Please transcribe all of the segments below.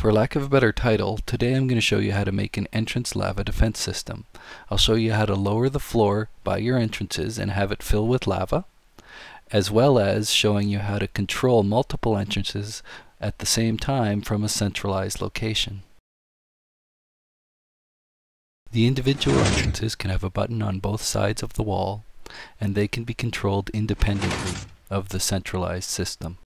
For lack of a better title, today I'm going to show you how to make an entrance lava defense system. I'll show you how to lower the floor by your entrances and have it fill with lava, as well as showing you how to control multiple entrances at the same time from a centralized location. The individual entrances can have a button on both sides of the wall, and they can be controlled independently of the centralized system.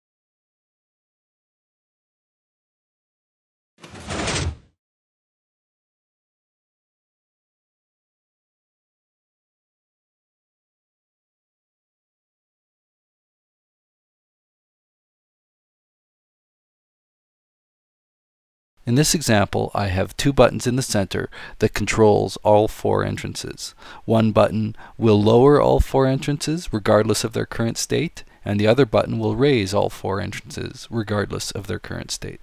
In this example, I have two buttons in the center that controls all four entrances. One button will lower all four entrances regardless of their current state, and the other button will raise all four entrances regardless of their current state.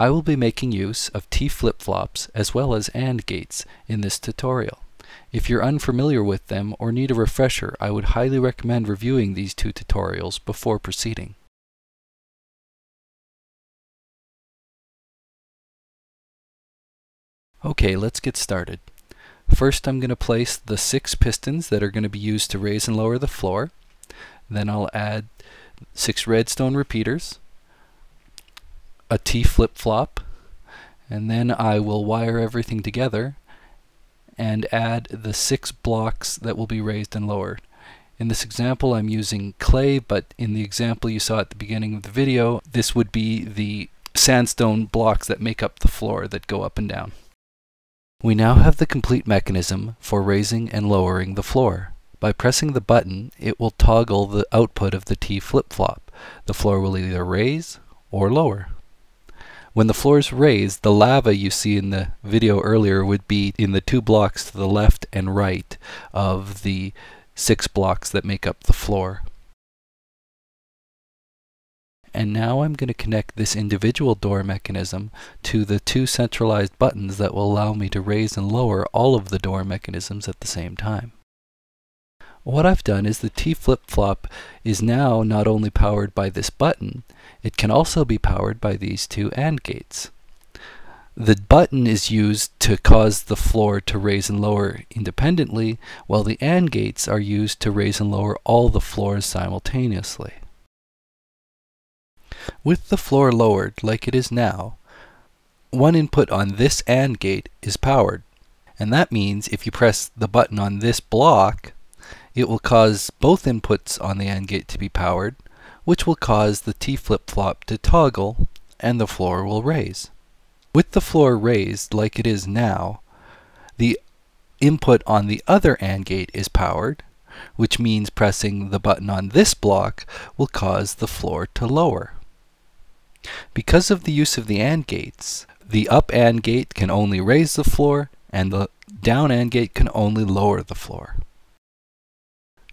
I will be making use of T flip-flops as well as AND gates in this tutorial. If you're unfamiliar with them or need a refresher, I would highly recommend reviewing these two tutorials before proceeding. Okay, let's get started. First, I'm going to place the 6 pistons that are going to be used to raise and lower the floor. Then I'll add 6 redstone repeaters, a T flip-flop, and then I will wire everything together and add the 6 blocks that will be raised and lowered. In this example I'm using clay, but in the example you saw at the beginning of the video, this would be the sandstone blocks that make up the floor that go up and down. We now have the complete mechanism for raising and lowering the floor. By pressing the button, it will toggle the output of the T flip-flop. The floor will either raise or lower. When the floor is raised, the lava you see in the video earlier would be in the 2 blocks to the left and right of the 6 blocks that make up the floor. And now I'm going to connect this individual door mechanism to the 2 centralized buttons that will allow me to raise and lower all of the door mechanisms at the same time. What I've done is the T flip-flop is now not only powered by this button, it can also be powered by these 2 AND gates. The button is used to cause the floor to raise and lower independently, while the AND gates are used to raise and lower all the floors simultaneously. With the floor lowered like it is now, one input on this AND gate is powered, and that means if you press the button on this block, it will cause both inputs on the AND gate to be powered, which will cause the T flip-flop to toggle and the floor will raise. With the floor raised like it is now, the input on the other AND gate is powered, which means pressing the button on this block will cause the floor to lower. Because of the use of the AND gates, the up AND gate can only raise the floor and the down AND gate can only lower the floor.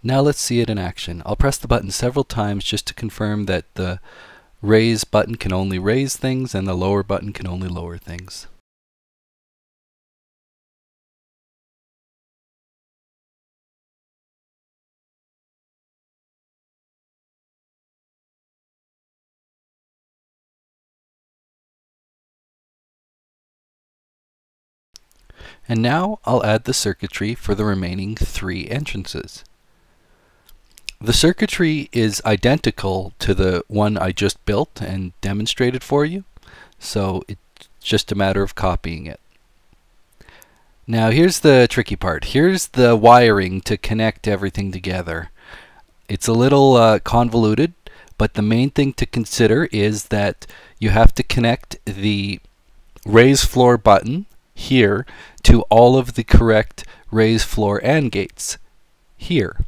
Now let's see it in action. I'll press the button several times just to confirm that the raise button can only raise things and the lower button can only lower things. And now I'll add the circuitry for the remaining 3 entrances. The circuitry is identical to the one I just built and demonstrated for you, so it's just a matter of copying it. Now here's the tricky part. Here's the wiring to connect everything together. It's a little convoluted, but the main thing to consider is that you have to connect the raise floor button here to all of the correct raise floor AND gates here,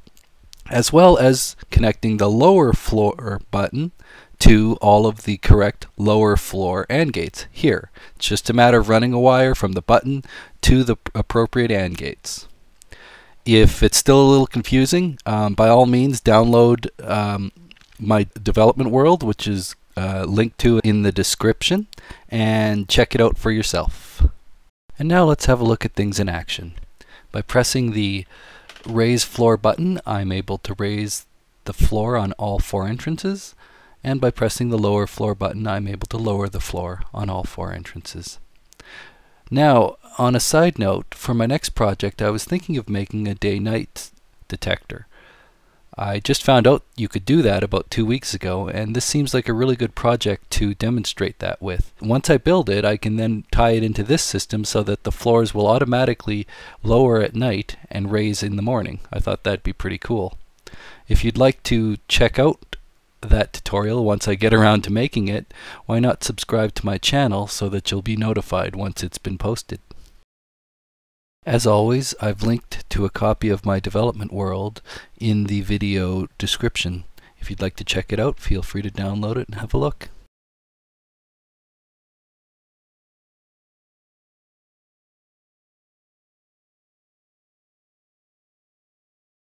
as well as connecting the lower floor button to all of the correct lower floor AND gates here. It's just a matter of running a wire from the button to the appropriate AND gates. If it's still a little confusing, by all means download my development world, which is linked to in the description, and check it out for yourself. And now let's have a look at things in action. By pressing the raise floor button, I'm able to raise the floor on all 4 entrances, and by pressing the lower floor button, I'm able to lower the floor on all 4 entrances. Now, on a side note, for my next project, I was thinking of making a day-night detector. I just found out you could do that about 2 weeks ago, and this seems like a really good project to demonstrate that with. Once I build it, I can then tie it into this system so that the floors will automatically lower at night and raise in the morning. I thought that'd be pretty cool. If you'd like to check out that tutorial once I get around to making it, why not subscribe to my channel so that you'll be notified once it's been posted. As always, I've linked to a copy of my development world in the video description. If you'd like to check it out, feel free to download it and have a look.